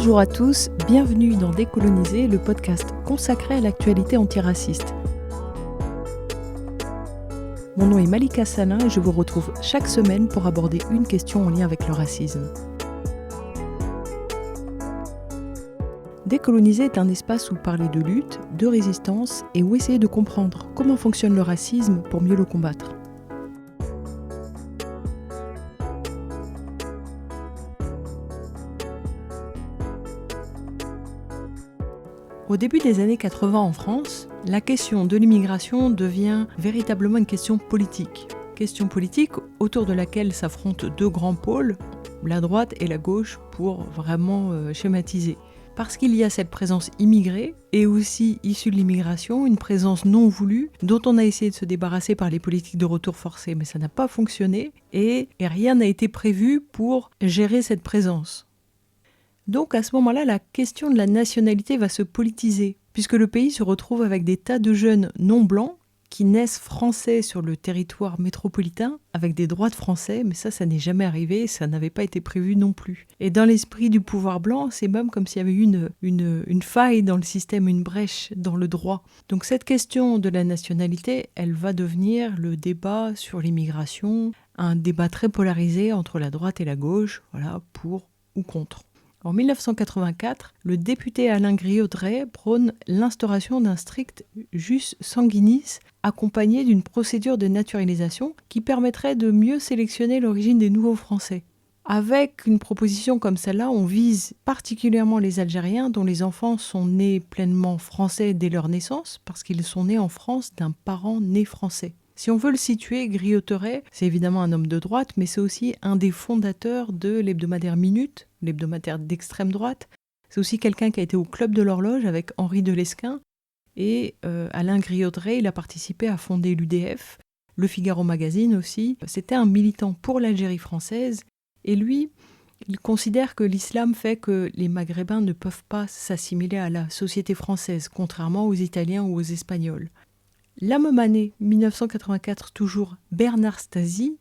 Bonjour à tous, bienvenue dans Décoloniser, le podcast consacré à l'actualité antiraciste. Mon nom est Malika Salin et je vous retrouve chaque semaine pour aborder une question en lien avec le racisme. Décoloniser est un espace où parler de lutte, de résistance et où essayer de comprendre comment fonctionne le racisme pour mieux le combattre. Au début des années 80 en France, la question de l'immigration devient véritablement une question politique. Question politique autour de laquelle s'affrontent deux grands pôles, la droite et la gauche, pour vraiment schématiser. Parce qu'il y a cette présence immigrée et aussi issue de l'immigration, une présence non voulue dont on a essayé de se débarrasser par les politiques de retour forcé, mais ça n'a pas fonctionné et rien n'a été prévu pour gérer cette présence. Donc à ce moment-là, la question de la nationalité va se politiser, puisque le pays se retrouve avec des tas de jeunes non blancs qui naissent français sur le territoire métropolitain, avec des droits de français, mais ça n'est jamais arrivé, ça n'avait pas été prévu non plus. Et dans l'esprit du pouvoir blanc, c'est même comme s'il y avait eu une faille dans le système, une brèche dans le droit. Donc cette question de la nationalité, elle va devenir le débat sur l'immigration, un débat très polarisé entre la droite et la gauche, voilà, pour ou contre. En 1984, le député Alain Griaudret prône l'instauration d'un strict jus sanguinis accompagné d'une procédure de naturalisation qui permettrait de mieux sélectionner l'origine des nouveaux Français. Avec une proposition comme celle-là, on vise particulièrement les Algériens dont les enfants sont nés pleinement français dès leur naissance parce qu'ils sont nés en France d'un parent né français. Si on veut le situer, Griaudret, c'est évidemment un homme de droite, mais c'est aussi un des fondateurs de l'hebdomadaire Minute, l'hebdomadaire d'extrême droite. C'est aussi quelqu'un qui a été au Club de l'Horloge avec Henri de Lesquen. Et Alain Griaudret, il a participé à fonder l'UDF, Le Figaro Magazine aussi. C'était un militant pour l'Algérie française. Et lui, il considère que l'islam fait que les Maghrébins ne peuvent pas s'assimiler à la société française, contrairement aux Italiens ou aux Espagnols. La même année, 1984, toujours, Bernard Stasi,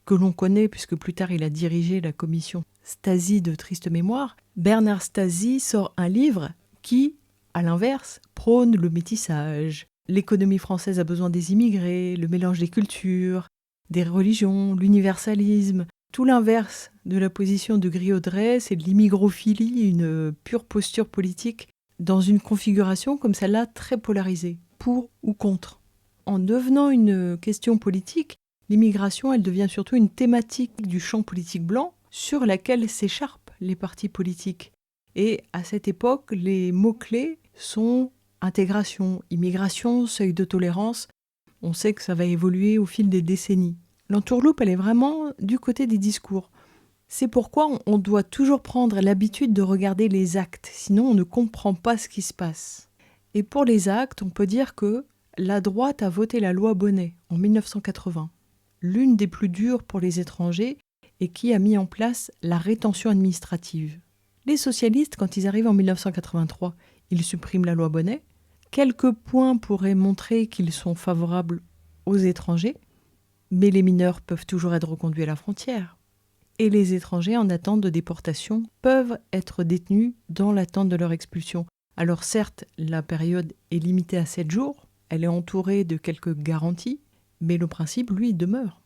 que l'on connaît puisque plus tard il a dirigé la commission Stasi de triste mémoire, Bernard Stasi sort un livre qui, à l'inverse, prône le métissage. L'économie française a besoin des immigrés, le mélange des cultures, des religions, l'universalisme. Tout l'inverse de la position de Griaudret, c'est de l'immigrophilie, une pure posture politique dans une configuration comme celle-là très polarisée, pour ou contre. En devenant une question politique, l'immigration, elle devient surtout une thématique du champ politique blanc sur laquelle s'écharpent les partis politiques. Et à cette époque, les mots-clés sont intégration, immigration, seuil de tolérance. On sait que ça va évoluer au fil des décennies. L'entourloupe, elle est vraiment du côté des discours. C'est pourquoi on doit toujours prendre l'habitude de regarder les actes, sinon on ne comprend pas ce qui se passe. Et pour les actes, on peut dire que la droite a voté la loi Bonnet en 1980, l'une des plus dures pour les étrangers et qui a mis en place la rétention administrative. Les socialistes, quand ils arrivent en 1983, ils suppriment la loi Bonnet. Quelques points pourraient montrer qu'ils sont favorables aux étrangers, mais les mineurs peuvent toujours être reconduits à la frontière. Et les étrangers en attente de déportation peuvent être détenus dans l'attente de leur expulsion. Alors certes, la période est limitée à 7 jours, elle est entourée de quelques garanties, mais le principe, lui, demeure.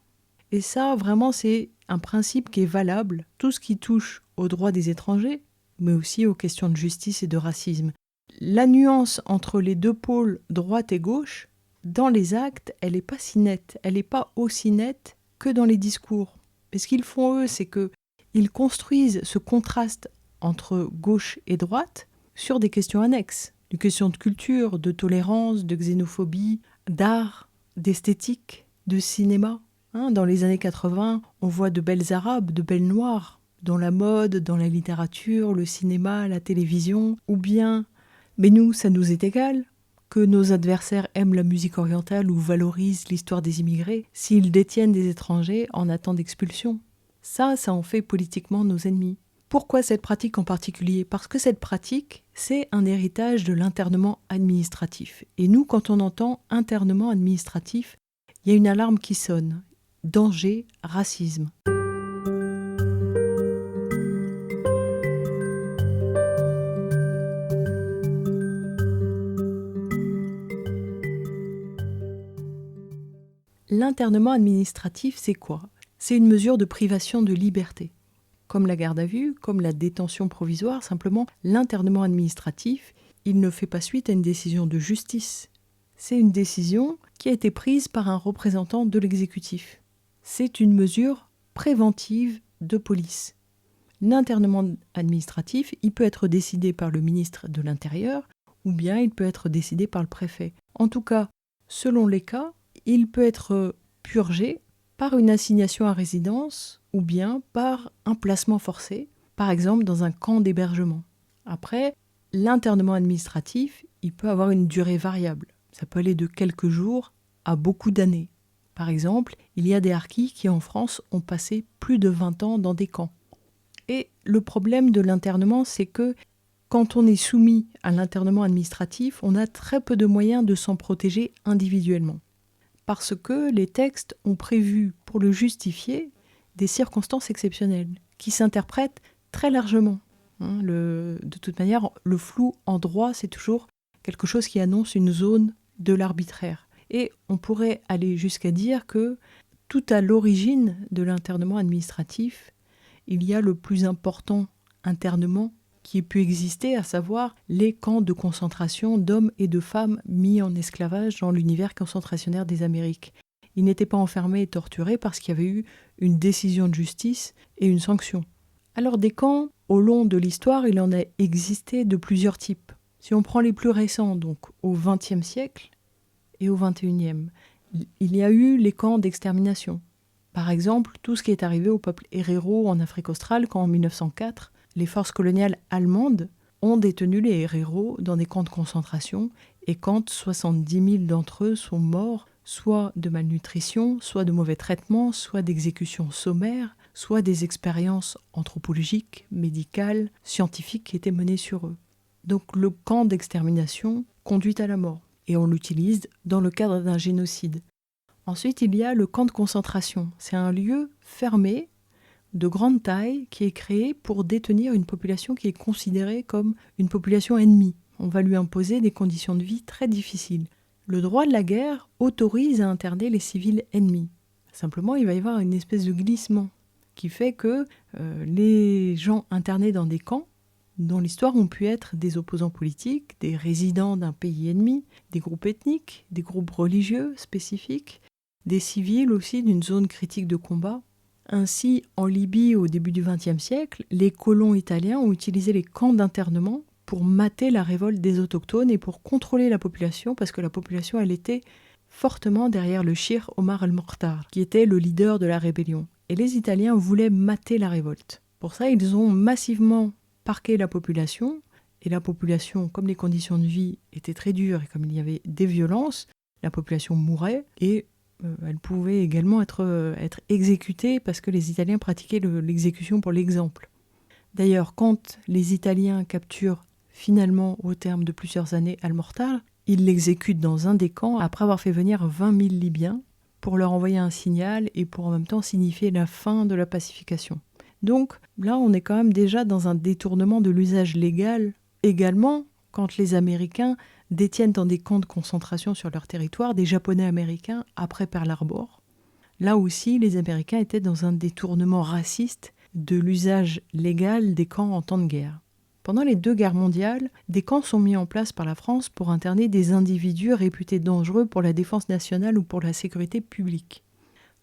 Et ça, vraiment, c'est un principe qui est valable, tout ce qui touche aux droits des étrangers, mais aussi aux questions de justice et de racisme. La nuance entre les deux pôles, droite et gauche, dans les actes, elle n'est pas si nette, elle n'est pas aussi nette que dans les discours. Et ce qu'ils font, eux, c'est qu'ils construisent ce contraste entre gauche et droite sur des questions annexes. Des questions de culture, de tolérance, de xénophobie, d'art, d'esthétique, de cinéma. Dans les années 80, on voit de belles arabes, de belles noires, dans la mode, dans la littérature, le cinéma, la télévision, ou bien, mais nous, ça nous est égal, que nos adversaires aiment la musique orientale ou valorisent l'histoire des immigrés, s'ils détiennent des étrangers en attente d'expulsion. Ça en fait politiquement nos ennemis. Pourquoi cette pratique en particulier ? Parce que cette pratique, c'est un héritage de l'internement administratif. Et nous, quand on entend internement administratif, il y a une alarme qui sonne. Danger, racisme. l'internement administratif, c'est quoi ? C'est une mesure de privation de liberté. Comme la garde à vue, comme la détention provisoire, simplement l'internement administratif, il ne fait pas suite à une décision de justice. C'est une décision qui a été prise par un représentant de l'exécutif. C'est une mesure préventive de police. L'internement administratif, il peut être décidé par le ministre de l'Intérieur ou bien il peut être décidé par le préfet. En tout cas, selon les cas, il peut être purgé par une assignation à résidence ou bien par un placement forcé, par exemple dans un camp d'hébergement. Après, l'internement administratif, il peut avoir une durée variable. Ça peut aller de quelques jours à beaucoup d'années. Par exemple, il y a des harkis qui en France ont passé plus de 20 ans dans des camps. Et le problème de l'internement, c'est que quand on est soumis à l'internement administratif, on a très peu de moyens de s'en protéger individuellement. Parce que les textes ont prévu, pour le justifier, des circonstances exceptionnelles qui s'interprètent très largement. De toute manière, le flou en droit, c'est toujours quelque chose qui annonce une zone de l'arbitraire. Et on pourrait aller jusqu'à dire que tout à l'origine de l'internement administratif, il y a le plus important internement qui ait pu exister, à savoir les camps de concentration d'hommes et de femmes mis en esclavage dans l'univers concentrationnaire des Amériques. Ils n'étaient pas enfermés et torturés parce qu'il y avait eu une décision de justice et une sanction. Alors des camps, au long de l'histoire, il en a existé de plusieurs types. Si on prend les plus récents, donc au XXe siècle et au XXIe, il y a eu les camps d'extermination. Par exemple, tout ce qui est arrivé au peuple Herero en Afrique australe quand en 1904, les forces coloniales allemandes ont détenu les Herero dans des camps de concentration et quand 70 000 d'entre eux sont morts, soit de malnutrition, soit de mauvais traitements, soit d'exécutions sommaires, soit des expériences anthropologiques, médicales, scientifiques qui étaient menées sur eux. Donc le camp d'extermination conduit à la mort et on l'utilise dans le cadre d'un génocide. Ensuite, il y a le camp de concentration. C'est un lieu fermé, de grande taille, qui est créé pour détenir une population qui est considérée comme une population ennemie. On va lui imposer des conditions de vie très difficiles. Le droit de la guerre autorise à interner les civils ennemis. Simplement, il va y avoir une espèce de glissement qui fait que les gens internés dans des camps, dans l'histoire, ont pu être des opposants politiques, des résidents d'un pays ennemi, des groupes ethniques, des groupes religieux spécifiques, des civils aussi d'une zone critique de combat. Ainsi, en Libye, au début du XXe siècle, les colons italiens ont utilisé les camps d'internement pour mater la révolte des autochtones et pour contrôler la population, parce que la population, elle était fortement derrière le Shir Omar el-Mokhtar, qui était le leader de la rébellion. Et les Italiens voulaient mater la révolte. Pour ça, ils ont massivement parqué la population, et la population, comme les conditions de vie étaient très dures et comme il y avait des violences, la population mourait et elle pouvait également être exécutée parce que les Italiens pratiquaient l'exécution pour l'exemple. D'ailleurs, quand les Italiens capturent finalement, au terme de plusieurs années, Al-Mortal, ils l'exécutent dans un des camps après avoir fait venir 20 000 Libyens pour leur envoyer un signal et pour en même temps signifier la fin de la pacification. Donc là, on est quand même déjà dans un détournement de l'usage légal. Également, quand les Américains détiennent dans des camps de concentration sur leur territoire des Japonais américains après Pearl Harbor. Là aussi, les Américains étaient dans un détournement raciste de l'usage légal des camps en temps de guerre. Pendant les 2 guerres mondiales, des camps sont mis en place par la France pour interner des individus réputés dangereux pour la défense nationale ou pour la sécurité publique.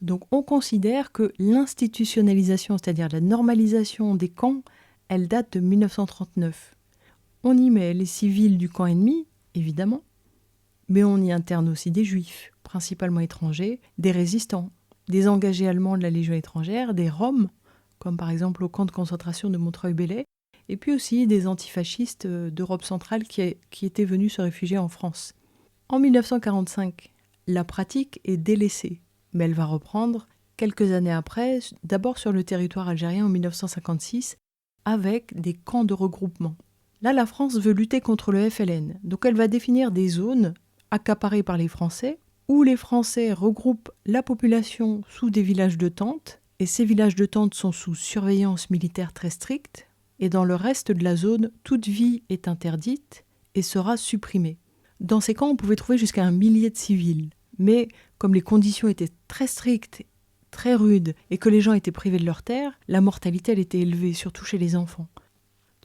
Donc on considère que l'institutionnalisation, c'est-à-dire la normalisation des camps, elle date de 1939. On y met les civils du camp ennemi, évidemment, mais on y interne aussi des juifs, principalement étrangers, des résistants, des engagés allemands de la Légion étrangère, des Roms, comme par exemple au camp de concentration de Montreuil-Bellay, et puis aussi des antifascistes d'Europe centrale qui étaient venus se réfugier en France. En 1945, la pratique est délaissée, mais elle va reprendre quelques années après, d'abord sur le territoire algérien en 1956, avec des camps de regroupement. Là, la France veut lutter contre le FLN, donc elle va définir des zones accaparées par les Français, où les Français regroupent la population sous des villages de tentes, et ces villages de tentes sont sous surveillance militaire très stricte, et dans le reste de la zone, toute vie est interdite et sera supprimée. Dans ces camps, on pouvait trouver jusqu'à 1 millier de civils, Mais comme les conditions étaient très strictes, très rudes, et que les gens étaient privés de leurs terres, la mortalité elle était élevée, surtout chez les enfants.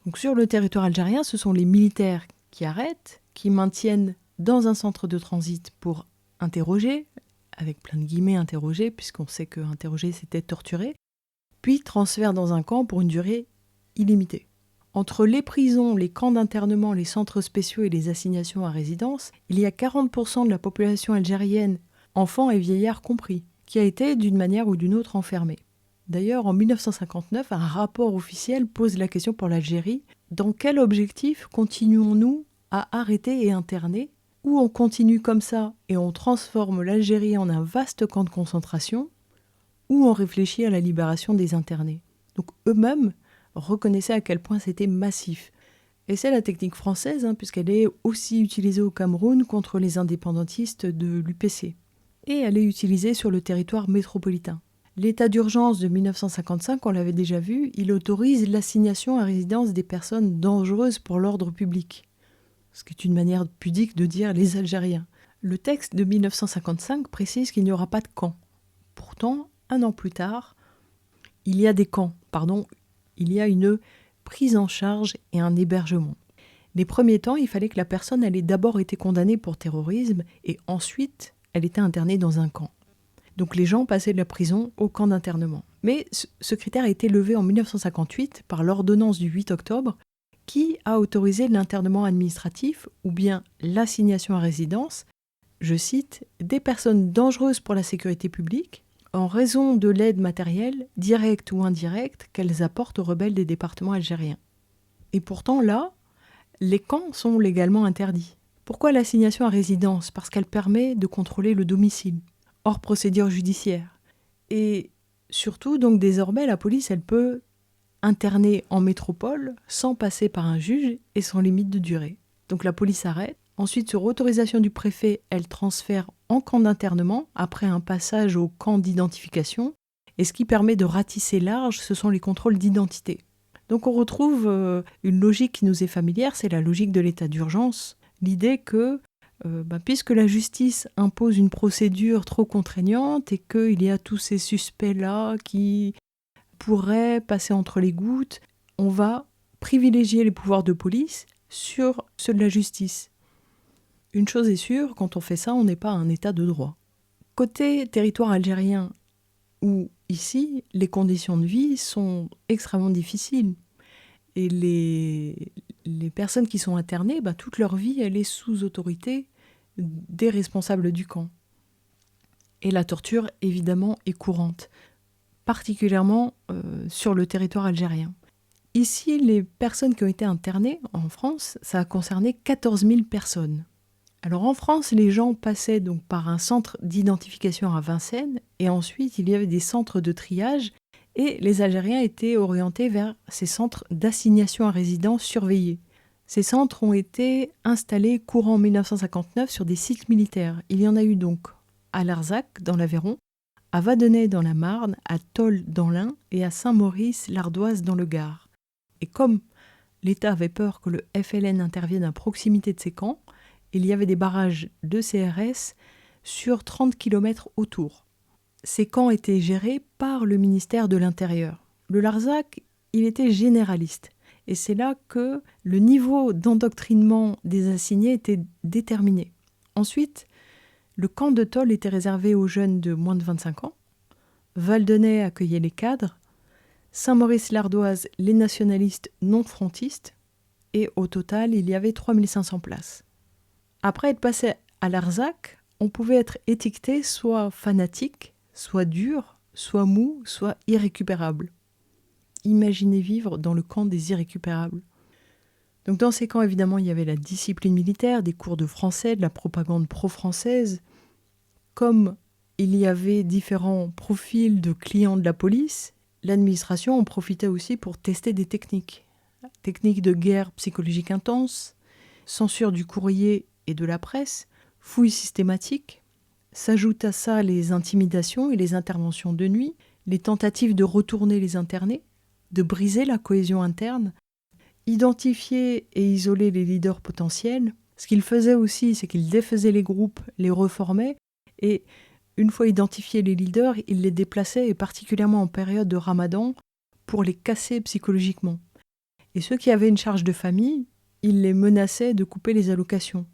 Donc sur le territoire algérien, ce sont les militaires qui arrêtent, qui maintiennent dans un centre de transit pour interroger, avec plein de guillemets interroger, puisqu'on sait que interroger c'était torturer, puis transfèrent dans un camp pour une durée illimitée. Entre les prisons, les camps d'internement, les centres spéciaux et les assignations à résidence, il y a 40% de la population algérienne, enfants et vieillards compris, qui a été d'une manière ou d'une autre enfermée. D'ailleurs, en 1959, un rapport officiel pose la question pour l'Algérie. Dans quel objectif continuons-nous à arrêter et interner? Ou on continue comme ça et on transforme l'Algérie en un vaste camp de concentration? Ou on réfléchit à la libération des internés? Donc eux-mêmes reconnaissaient à quel point c'était massif. Et c'est la technique française, puisqu'elle est aussi utilisée au Cameroun contre les indépendantistes de l'UPC. Et elle est utilisée sur le territoire métropolitain. L'état d'urgence de 1955, on l'avait déjà vu, il autorise l'assignation à résidence des personnes dangereuses pour l'ordre public. Ce qui est une manière pudique de dire les Algériens. Le texte de 1955 précise qu'il n'y aura pas de camp. Pourtant, un an plus tard, il y a une prise en charge et un hébergement. Les premiers temps, il fallait que la personne ait d'abord été condamnée pour terrorisme et ensuite, elle était internée dans un camp. Donc les gens passaient de la prison au camp d'internement. Mais ce critère a été levé en 1958 par l'ordonnance du 8 octobre qui a autorisé l'internement administratif ou bien l'assignation à résidence, je cite, des personnes dangereuses pour la sécurité publique en raison de l'aide matérielle, directe ou indirecte, qu'elles apportent aux rebelles des départements algériens. Et pourtant là, les camps sont légalement interdits. Pourquoi l'assignation à résidence? Parce qu'elle permet de contrôler le domicile, hors procédure judiciaire. Et surtout, donc désormais, la police, elle peut interner en métropole sans passer par un juge et sans limite de durée. Donc la police arrête. Ensuite, sur autorisation du préfet, elle transfère en camp d'internement après un passage au camp d'identification. Et ce qui permet de ratisser large, ce sont les contrôles d'identité. Donc on retrouve une logique qui nous est familière, c'est la logique de l'état d'urgence. L'idée que puisque la justice impose une procédure trop contraignante et qu'il y a tous ces suspects-là qui pourraient passer entre les gouttes, on va privilégier les pouvoirs de police sur ceux de la justice. Une chose est sûre, quand on fait ça, on n'est pas à un état de droit. Côté territoire algérien, où ici, les conditions de vie sont extrêmement difficiles. Et les personnes qui sont internées, toute leur vie, elle est sous autorité des responsables du camp. Et la torture, évidemment, est courante, particulièrement sur le territoire algérien. Ici, les personnes qui ont été internées en France, ça a concerné 14 000 personnes. Alors en France, les gens passaient donc par un centre d'identification à Vincennes, et ensuite il y avait des centres de triage, et les Algériens étaient orientés vers ces centres d'assignation à résidence surveillés. Ces centres ont été installés courant 1959 sur des sites militaires. Il y en a eu donc à Larzac, dans l'Aveyron, à Vadenay dans la Marne, à Tolles dans l'Ain et à Saint-Maurice-l'Ardoise dans le Gard. Et comme l'État avait peur que le FLN intervienne à proximité de ces camps, il y avait des barrages de CRS sur 30 km autour. Ces camps étaient gérés par le ministère de l'Intérieur. Le Larzac, il était généraliste. Et c'est là que le niveau d'endoctrinement des assignés était déterminé. Ensuite, le camp de Tolles était réservé aux jeunes de moins de 25 ans. Vadenay accueillait les cadres. Saint-Maurice-l'Ardoise, les nationalistes non-frontistes. Et au total, il y avait 3500 places. Après être passé à Larzac, on pouvait être étiqueté soit fanatique, soit dur, soit mou, soit irrécupérable. Imaginez vivre dans le camp des irrécupérables. Donc dans ces camps, évidemment, il y avait la discipline militaire, des cours de français, de la propagande pro-française. Comme il y avait différents profils de clients de la police, l'administration en profitait aussi pour tester des techniques. Techniques de guerre psychologique intense, censure du courrier et de la presse, fouilles systématiques. S'ajoutent à ça les intimidations et les interventions de nuit, les tentatives de retourner les internés, de briser la cohésion interne, identifier et isoler les leaders potentiels. Ce qu'il faisait aussi, c'est qu'il défaisait les groupes, les reformait Et une fois identifiés les leaders, il les déplaçait, et particulièrement en période de Ramadan, pour les casser psychologiquement. Et ceux qui avaient une charge de famille, il les menaçait de couper les allocations.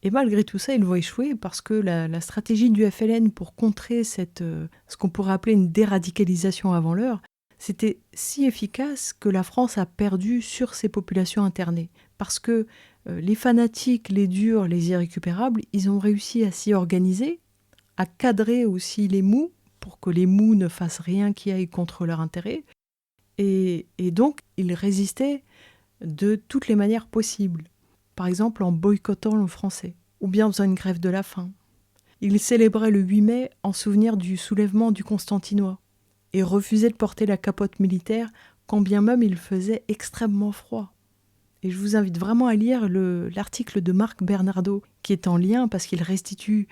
Et malgré tout ça, ils vont échouer parce que la stratégie du FLN pour contrer ce qu'on pourrait appeler une déradicalisation avant l'heure, c'était si efficace que la France a perdu sur ces populations internées. Parce que les fanatiques, les durs, les irrécupérables, ils ont réussi à s'y organiser, à cadrer aussi les mous pour que les mous ne fassent rien qui aille contre leur intérêt. Et donc, ils résistaient de toutes les manières possibles. Par exemple en boycottant le français, ou bien en faisant une grève de la faim. Ils célébraient le 8 mai en souvenir du soulèvement du Constantinois et refusaient de porter la capote militaire quand bien même il faisait extrêmement froid. Et je vous invite vraiment à lire l'article de Marc Bernardo qui est en lien parce qu'il restitue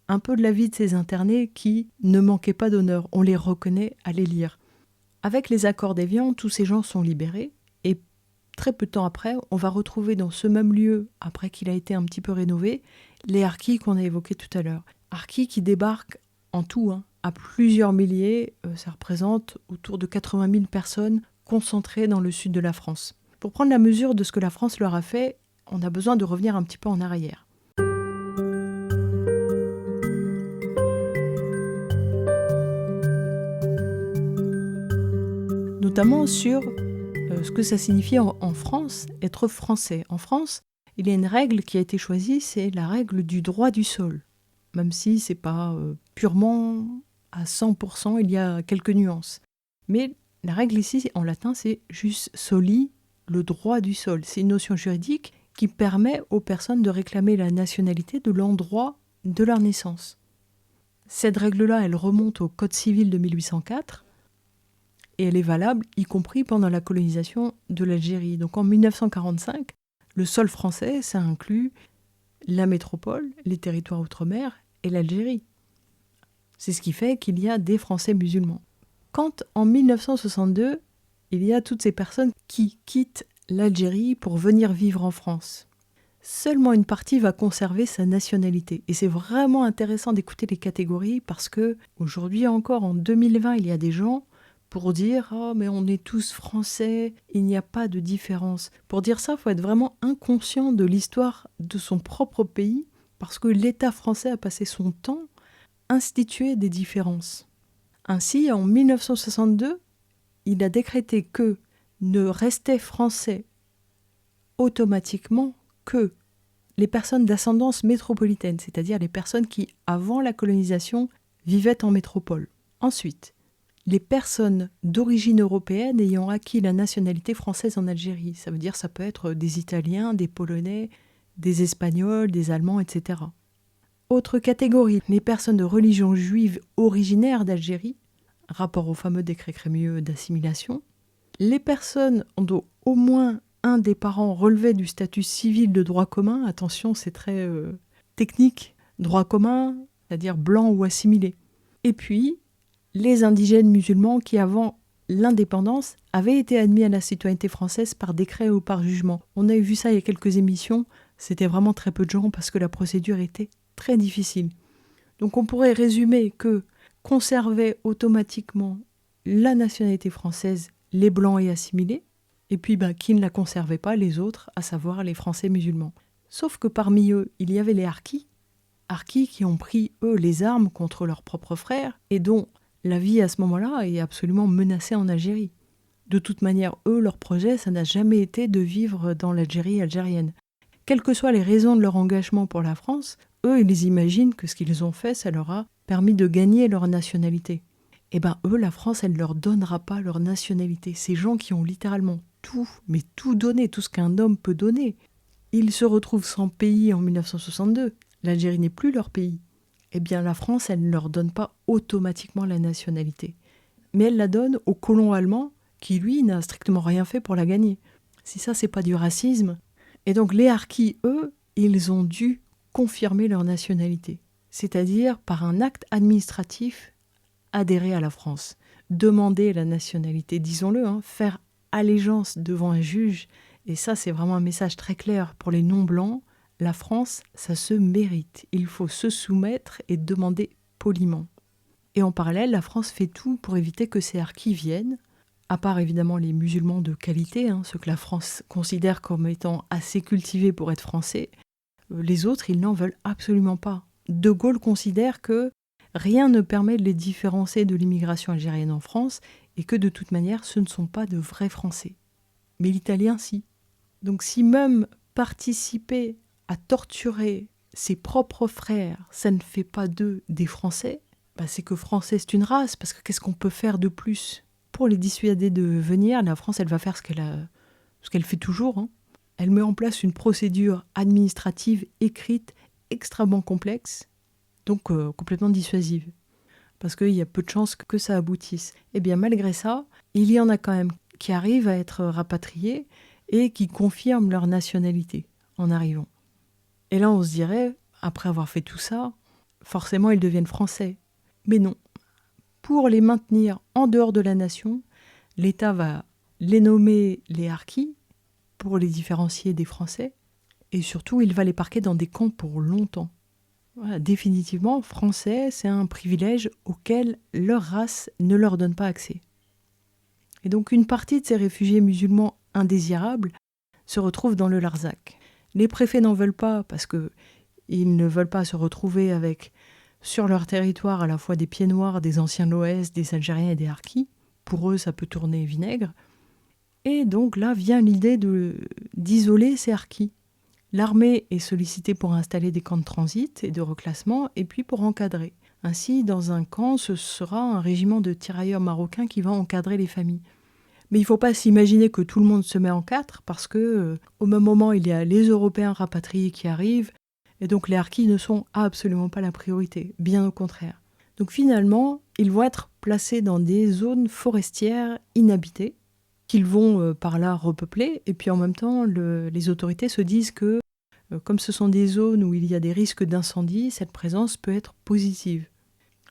un peu de la vie de ces internés qui ne manquaient pas d'honneur. On les reconnaît à les lire. Avec les accords d'Évian, tous ces gens sont libérés et très peu de temps après, on va retrouver dans ce même lieu, après qu'il a été un petit peu rénové, les harkis qu'on a évoqués tout à l'heure. Harkis qui débarquent en tout, à plusieurs milliers, ça représente autour de 80 000 personnes concentrées dans le sud de la France. Pour prendre la mesure de ce que la France leur a fait, on a besoin de revenir un petit peu en arrière. Notamment sur ce que ça signifie en France, être français. En France, il y a une règle qui a été choisie, c'est la règle du droit du sol. Même si ce n'est pas purement à 100%, il y a quelques nuances. Mais la règle ici, en latin, c'est jus soli, le droit du sol. C'est une notion juridique qui permet aux personnes de réclamer la nationalité de l'endroit de leur naissance. Cette règle-là, elle remonte au Code civil de 1804, et elle est valable, y compris pendant la colonisation de l'Algérie. Donc en 1945, le sol français, ça inclut la métropole, les territoires outre-mer et l'Algérie. C'est ce qui fait qu'il y a des Français musulmans. Quand en 1962, il y a toutes ces personnes qui quittent l'Algérie pour venir vivre en France, seulement une partie va conserver sa nationalité. Et c'est vraiment intéressant d'écouter les catégories parce que aujourd'hui encore, en 2020, il y a des gens pour dire « Oh, mais on est tous français, il n'y a pas de différence ». Pour dire ça, il faut être vraiment inconscient de l'histoire de son propre pays, parce que l'État français a passé son temps à instituer des différences. Ainsi, en 1962, il a décrété que ne restaient français automatiquement que les personnes d'ascendance métropolitaine, c'est-à-dire les personnes qui, avant la colonisation, vivaient en métropole. Ensuite, les personnes d'origine européenne ayant acquis la nationalité française en Algérie. Ça veut dire que ça peut être des Italiens, des Polonais, des Espagnols, des Allemands, etc. Autre catégorie, les personnes de religion juive originaires d'Algérie, rapport au fameux décret Crémieux d'assimilation. Les personnes dont au moins un des parents relevait du statut civil de droit commun, attention c'est très technique, droit commun, c'est-à-dire blanc ou assimilé. Et puis, les indigènes musulmans qui, avant l'indépendance, avaient été admis à la citoyenneté française par décret ou par jugement. On a vu ça il y a quelques émissions, c'était vraiment très peu de gens parce que la procédure était très difficile. Donc on pourrait résumer que conservaient automatiquement la nationalité française les blancs et assimilés, et puis qui ne la conservaient pas les autres, à savoir les Français musulmans. Sauf que parmi eux, il y avait les harkis qui ont pris, eux, les armes contre leurs propres frères, et dont la vie à ce moment-là est absolument menacée en Algérie. De toute manière, eux, leur projet, ça n'a jamais été de vivre dans l'Algérie algérienne. Quelles que soient les raisons de leur engagement pour la France, eux, ils imaginent que ce qu'ils ont fait, ça leur a permis de gagner leur nationalité. Eh bien, eux, la France, elle ne leur donnera pas leur nationalité. Ces gens qui ont littéralement tout, mais tout donné, tout ce qu'un homme peut donner. Ils se retrouvent sans pays en 1962. L'Algérie n'est plus leur pays. Eh bien, la France, elle ne leur donne pas automatiquement la nationalité. Mais elle la donne au colon allemand qui, lui, n'a strictement rien fait pour la gagner. Si ça, c'est pas du racisme. Et donc, les harkis, eux, ils ont dû confirmer leur nationalité. C'est-à-dire, par un acte administratif, adhérer à la France. Demander la nationalité, disons-le, faire allégeance devant un juge. Et ça, c'est vraiment un message très clair pour les non-blancs. La France, ça se mérite. Il faut se soumettre et demander poliment. Et en parallèle, la France fait tout pour éviter que ces harkis viennent, à part évidemment les musulmans de qualité, ceux que la France considère comme étant assez cultivés pour être français. Les autres, ils n'en veulent absolument pas. De Gaulle considère que rien ne permet de les différencier de l'immigration algérienne en France et que de toute manière, ce ne sont pas de vrais Français. Mais l'italien, si. Donc si même participer à torturer ses propres frères, ça ne fait pas d'eux des Français, c'est que Français c'est une race, parce que qu'est-ce qu'on peut faire de plus ? Pour les dissuader de venir, la France, elle va faire ce qu'elle fait toujours. Elle met en place une procédure administrative écrite extrêmement complexe, donc complètement dissuasive, parce qu'il y a peu de chances que ça aboutisse. Et bien malgré ça, il y en a quand même qui arrivent à être rapatriés et qui confirment leur nationalité en arrivant. Et là, on se dirait, après avoir fait tout ça, forcément, ils deviennent français. Mais non. Pour les maintenir en dehors de la nation, l'État va les nommer les harkis pour les différencier des Français. Et surtout, il va les parquer dans des camps pour longtemps. Voilà, définitivement, français, c'est un privilège auquel leur race ne leur donne pas accès. Et donc, une partie de ces réfugiés musulmans indésirables se retrouve dans le Larzac. Les préfets n'en veulent pas parce qu'ils ne veulent pas se retrouver avec, sur leur territoire, à la fois des pieds noirs, des anciens de l'Ouest, des Algériens et des harkis. Pour eux, ça peut tourner vinaigre. Et donc là vient l'idée d'isoler ces harkis. L'armée est sollicitée pour installer des camps de transit et de reclassement, et puis pour encadrer. Ainsi, dans un camp, ce sera un régiment de tirailleurs marocains qui va encadrer les familles. Mais il ne faut pas s'imaginer que tout le monde se met en quatre, parce que au même moment, il y a les Européens rapatriés qui arrivent, et donc les harkis ne sont absolument pas la priorité, bien au contraire. Donc finalement, ils vont être placés dans des zones forestières inhabitées, qu'ils vont par là repeupler, et puis en même temps, les autorités se disent que, comme ce sont des zones où il y a des risques d'incendie, cette présence peut être positive.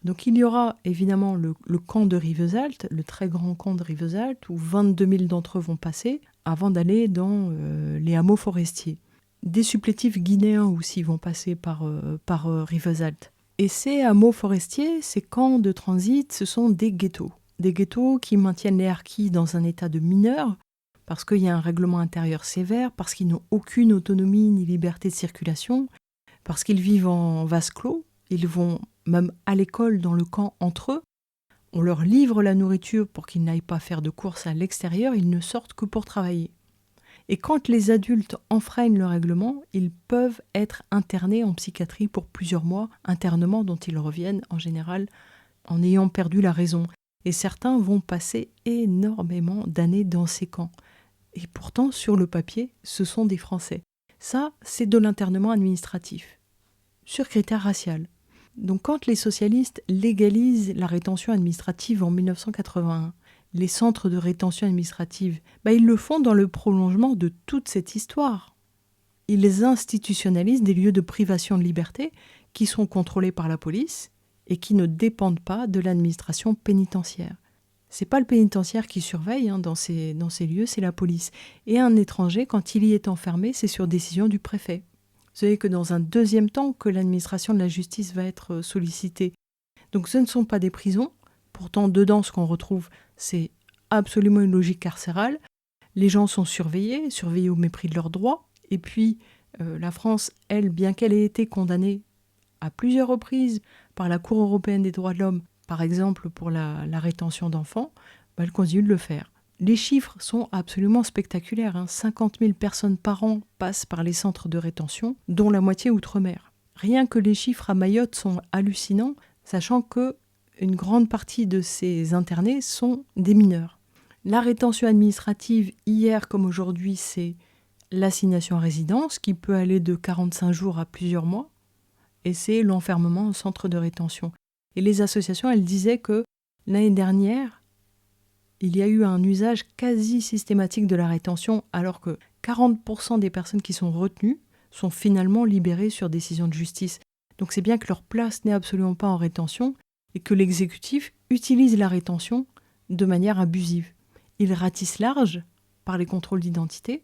Donc il y aura évidemment le camp de Rivesaltes, le très grand camp de Rivesaltes, où 22 000 d'entre eux vont passer avant d'aller dans les hameaux forestiers. Des supplétifs guinéens aussi vont passer par Rivesaltes. Et ces hameaux forestiers, ces camps de transit, ce sont des ghettos. Des ghettos qui maintiennent les harkis dans un état de mineurs, parce qu'il y a un règlement intérieur sévère, parce qu'ils n'ont aucune autonomie ni liberté de circulation, parce qu'ils vivent en vase clos, ils vont même à l'école dans le camp entre eux, on leur livre la nourriture pour qu'ils n'aillent pas faire de courses à l'extérieur, ils ne sortent que pour travailler. Et quand les adultes enfreignent le règlement, ils peuvent être internés en psychiatrie pour plusieurs mois, internement dont ils reviennent en général en ayant perdu la raison. Et certains vont passer énormément d'années dans ces camps. Et pourtant, sur le papier, ce sont des Français. Ça, c'est de l'internement administratif, sur critères racial. Donc quand les socialistes légalisent la rétention administrative en 1981, les centres de rétention administrative, ils le font dans le prolongement de toute cette histoire. Ils institutionnalisent des lieux de privation de liberté qui sont contrôlés par la police et qui ne dépendent pas de l'administration pénitentiaire. C'est pas le pénitentiaire qui surveille dans ces lieux, c'est la police. Et un étranger, quand il y est enfermé, c'est sur décision du préfet. Vous savez que dans un deuxième temps, que l'administration de la justice va être sollicitée. Donc ce ne sont pas des prisons. Pourtant, dedans, ce qu'on retrouve, c'est absolument une logique carcérale. Les gens sont surveillés au mépris de leurs droits. Et puis, la France, elle, bien qu'elle ait été condamnée à plusieurs reprises par la Cour européenne des droits de l'homme, par exemple pour la rétention d'enfants, elle continue de le faire. Les chiffres sont absolument spectaculaires. 50 000 personnes par an passent par les centres de rétention, dont la moitié outre-mer. Rien que les chiffres à Mayotte sont hallucinants, sachant qu'une grande partie de ces internés sont des mineurs. La rétention administrative, hier comme aujourd'hui, c'est l'assignation à résidence, qui peut aller de 45 jours à plusieurs mois, et c'est l'enfermement en centre de rétention. Et les associations, elles disaient que l'année dernière, il y a eu un usage quasi systématique de la rétention, alors que 40% des personnes qui sont retenues sont finalement libérées sur décision de justice. Donc c'est bien que leur place n'est absolument pas en rétention et que l'exécutif utilise la rétention de manière abusive. Il ratisse large par les contrôles d'identité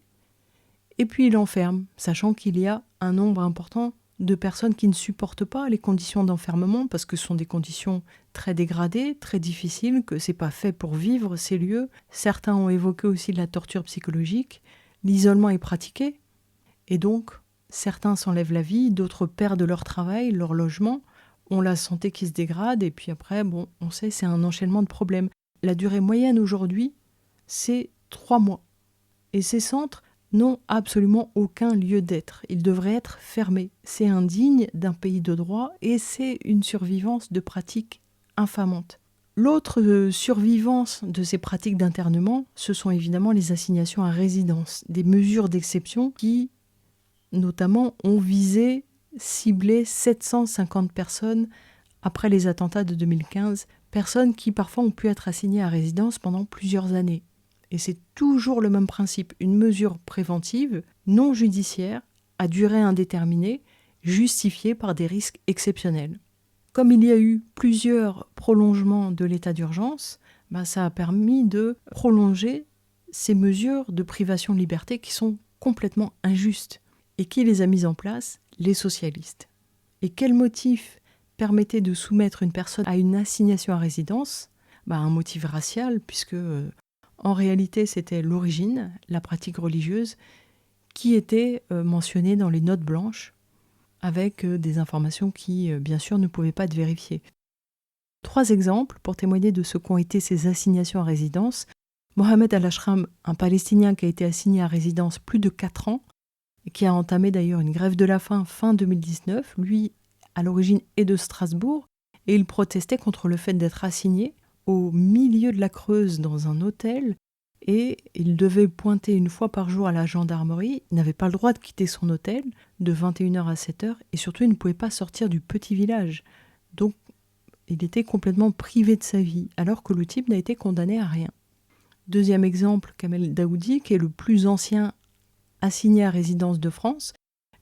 et puis il enferme, sachant qu'il y a un nombre important de personnes qui ne supportent pas les conditions d'enfermement parce que ce sont des conditions très dégradées, très difficiles, que c'est pas fait pour vivre ces lieux. Certains ont évoqué aussi de la torture psychologique. L'isolement est pratiqué et donc certains s'enlèvent la vie, d'autres perdent leur travail, leur logement, ont la santé qui se dégrade et puis après, on sait, c'est un enchaînement de problèmes. La durée moyenne aujourd'hui, c'est 3 mois. Et ces centres n'ont absolument aucun lieu d'être. Ils devraient être fermés. C'est indigne d'un pays de droit et c'est une survivance de pratiques infamantes. L'autre survivance de ces pratiques d'internement, ce sont évidemment les assignations à résidence, des mesures d'exception qui, notamment, ont visé, ciblé 750 personnes après les attentats de 2015, personnes qui parfois ont pu être assignées à résidence pendant plusieurs années. Et c'est toujours le même principe, une mesure préventive, non judiciaire, à durée indéterminée, justifiée par des risques exceptionnels. Comme il y a eu plusieurs prolongements de l'état d'urgence, ça a permis de prolonger ces mesures de privation de liberté qui sont complètement injustes. Et qui les a mises en place ? Les socialistes. Et quel motif permettait de soumettre une personne à une assignation à résidence ? Un motif racial, puisque en réalité c'était l'origine, la pratique religieuse, qui était mentionnée dans les notes blanches, avec des informations qui, bien sûr, ne pouvaient pas être vérifiées. 3 exemples pour témoigner de ce qu'ont été ces assignations à résidence. Mohamed Al-Ashram, un Palestinien qui a été assigné à résidence plus de 4 ans, et qui a entamé d'ailleurs une grève de la faim fin 2019, lui, à l'origine, est de Strasbourg, et il protestait contre le fait d'être assigné au milieu de la Creuse dans un hôtel, et il devait pointer une fois par jour à la gendarmerie. Il n'avait pas le droit de quitter son hôtel de 21h à 7h, et surtout il ne pouvait pas sortir du petit village. Donc il était complètement privé de sa vie, alors que le type n'a été condamné à rien. Deuxième exemple, Kamel Daoudi, qui est le plus ancien assigné à résidence de France,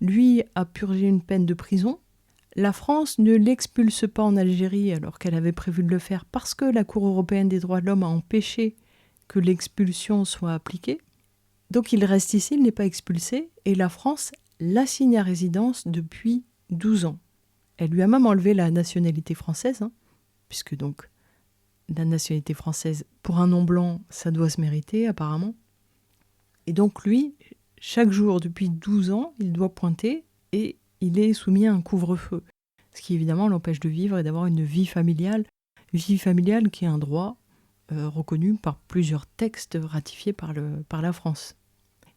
lui a purgé une peine de prison. La France ne l'expulse pas en Algérie alors qu'elle avait prévu de le faire parce que la Cour européenne des droits de l'homme a empêché que l'expulsion soit appliquée. Donc il reste ici, il n'est pas expulsé, et la France l'assigne à résidence depuis 12 ans. Elle lui a même enlevé la nationalité française, puisque donc la nationalité française, pour un non-blanc, ça doit se mériter apparemment. Et donc lui, chaque jour depuis 12 ans, il doit pointer et il est soumis à un couvre-feu. Ce qui évidemment l'empêche de vivre et d'avoir une vie familiale qui est un droit reconnu par plusieurs textes ratifiés par la France.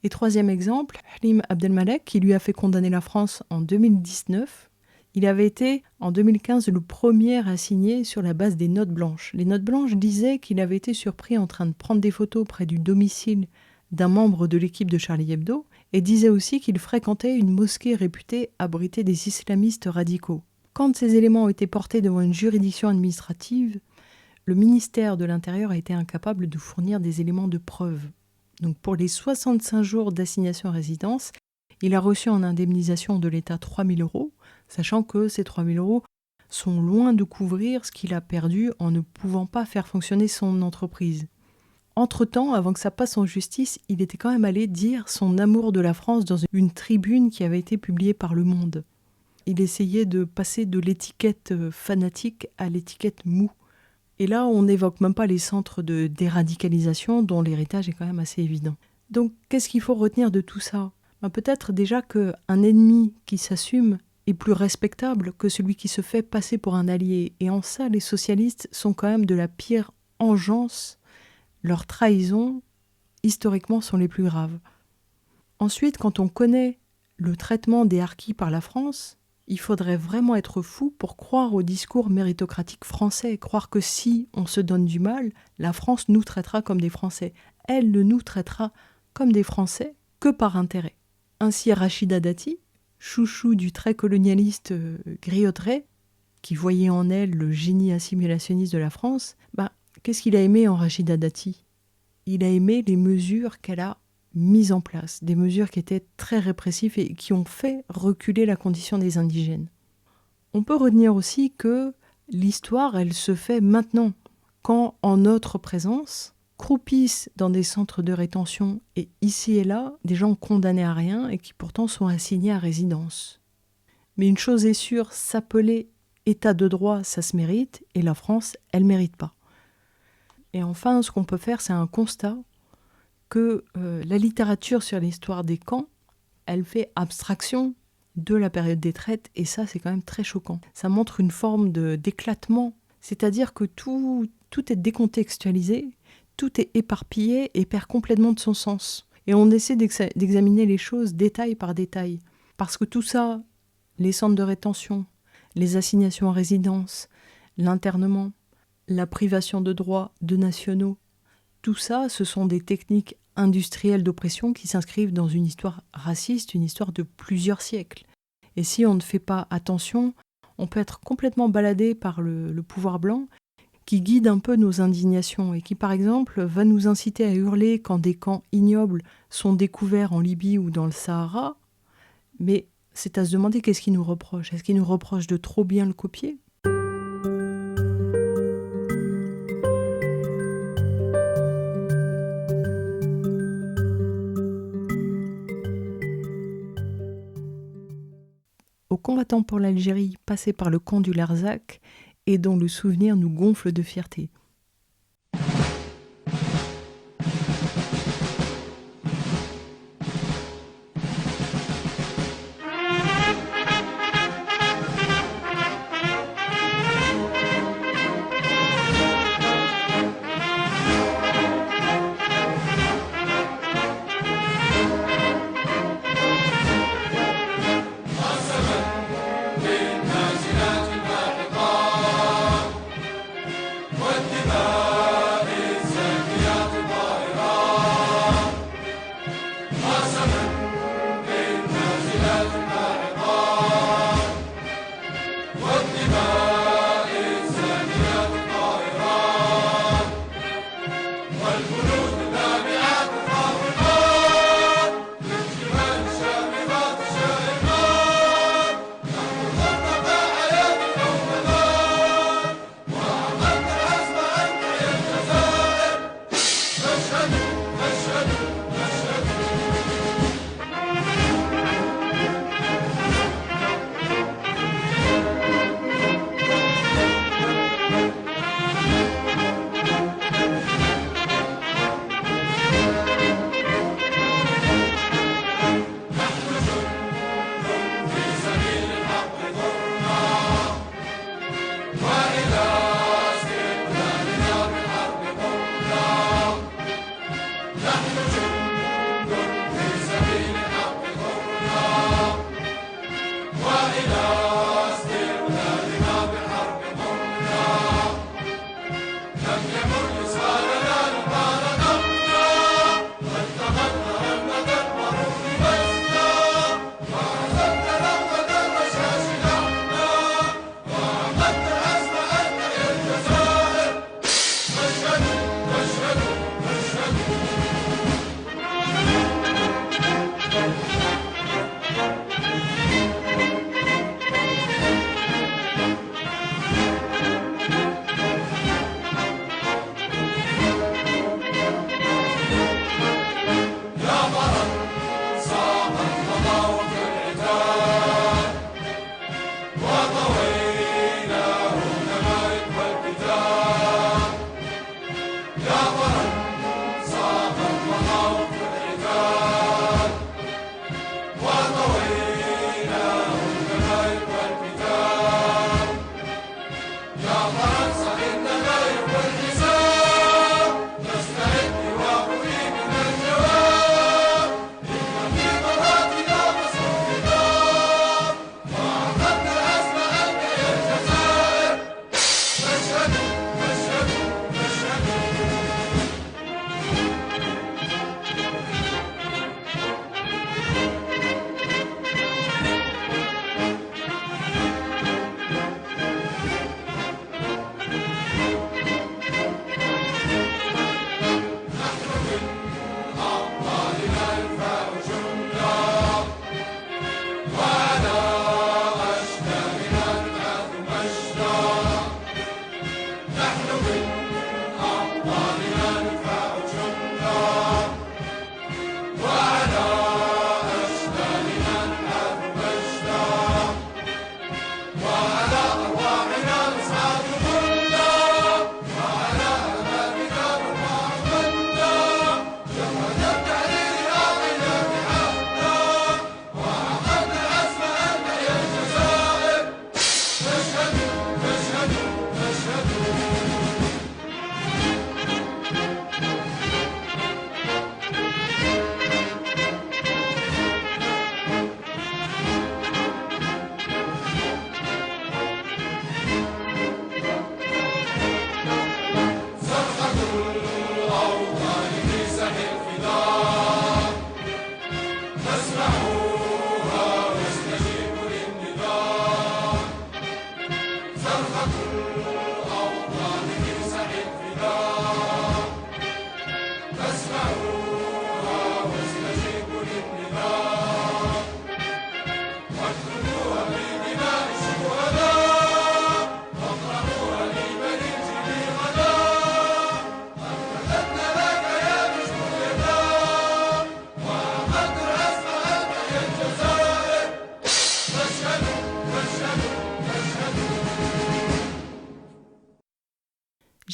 Et troisième exemple, Halim Abdelmalek, qui lui a fait condamner la France en 2019. Il avait été, en 2015, le premier assigné sur la base des notes blanches. Les notes blanches disaient qu'il avait été surpris en train de prendre des photos près du domicile d'un membre de l'équipe de Charlie Hebdo, et disait aussi qu'il fréquentait une mosquée réputée abriter des islamistes radicaux. Quand ces éléments ont été portés devant une juridiction administrative, le ministère de l'Intérieur a été incapable de fournir des éléments de preuve. Donc pour les 65 jours d'assignation à résidence, il a reçu en indemnisation de l'État 3 000 €, sachant que ces 3 000 € sont loin de couvrir ce qu'il a perdu en ne pouvant pas faire fonctionner son entreprise. Entre-temps, avant que ça passe en justice, il était quand même allé dire son amour de la France dans une tribune qui avait été publiée par Le Monde. Il essayait de passer de l'étiquette fanatique à l'étiquette mou. Et là, on n'évoque même pas les centres de déradicalisation dont l'héritage est quand même assez évident. Donc, qu'est-ce qu'il faut retenir de tout ça ? Peut-être déjà qu'un ennemi qui s'assume est plus respectable que celui qui se fait passer pour un allié. Et en ça, les socialistes sont quand même de la pire engeance. Leurs trahisons, historiquement, sont les plus graves. Ensuite, quand on connaît le traitement des harkis par la France, il faudrait vraiment être fou pour croire au discours méritocratique français, croire que si on se donne du mal, la France nous traitera comme des Français. Elle ne nous traitera comme des Français que par intérêt. Ainsi, Rachida Dati, chouchou du très colonialiste Griotret, qui voyait en elle le génie assimilationniste de la France, qu'est-ce qu'il a aimé en Rachida Dati ? Il a aimé les mesures qu'elle a mises en place, des mesures qui étaient très répressives et qui ont fait reculer la condition des indigènes. On peut retenir aussi que l'histoire, elle se fait maintenant, quand en notre présence, croupissent dans des centres de rétention et ici et là, des gens condamnés à rien et qui pourtant sont assignés à résidence. Mais une chose est sûre, s'appeler État de droit, ça se mérite, et la France, elle ne mérite pas. Et enfin, ce qu'on peut faire, c'est un constat que la littérature sur l'histoire des camps, elle fait abstraction de la période des traites, et ça, c'est quand même très choquant. Ça montre une forme d'éclatement, c'est-à-dire que tout est décontextualisé, tout est éparpillé et perd complètement de son sens. Et on essaie d'examiner les choses détail par détail. Parce que tout ça, les centres de rétention, les assignations à résidence, l'internement, la privation de droits de nationaux, tout ça, ce sont des techniques industrielles d'oppression qui s'inscrivent dans une histoire raciste, une histoire de plusieurs siècles. Et si on ne fait pas attention, on peut être complètement baladé par le pouvoir blanc qui guide un peu nos indignations et qui, par exemple, va nous inciter à hurler quand des camps ignobles sont découverts en Libye ou dans le Sahara. Mais c'est à se demander qu'est-ce qu'il nous reproche. Est-ce qu'il nous reproche de trop bien le copier ? Aux combattants pour l'Algérie passés par le camp du Larzac et dont le souvenir nous gonfle de fierté.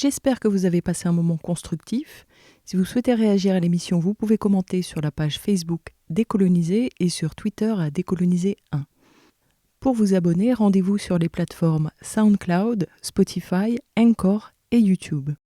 J'espère que vous avez passé un moment constructif. Si vous souhaitez réagir à l'émission, vous pouvez commenter sur la page Facebook Décoloniser et sur Twitter à Décoloniser1. Pour vous abonner, rendez-vous sur les plateformes SoundCloud, Spotify, Anchor et YouTube.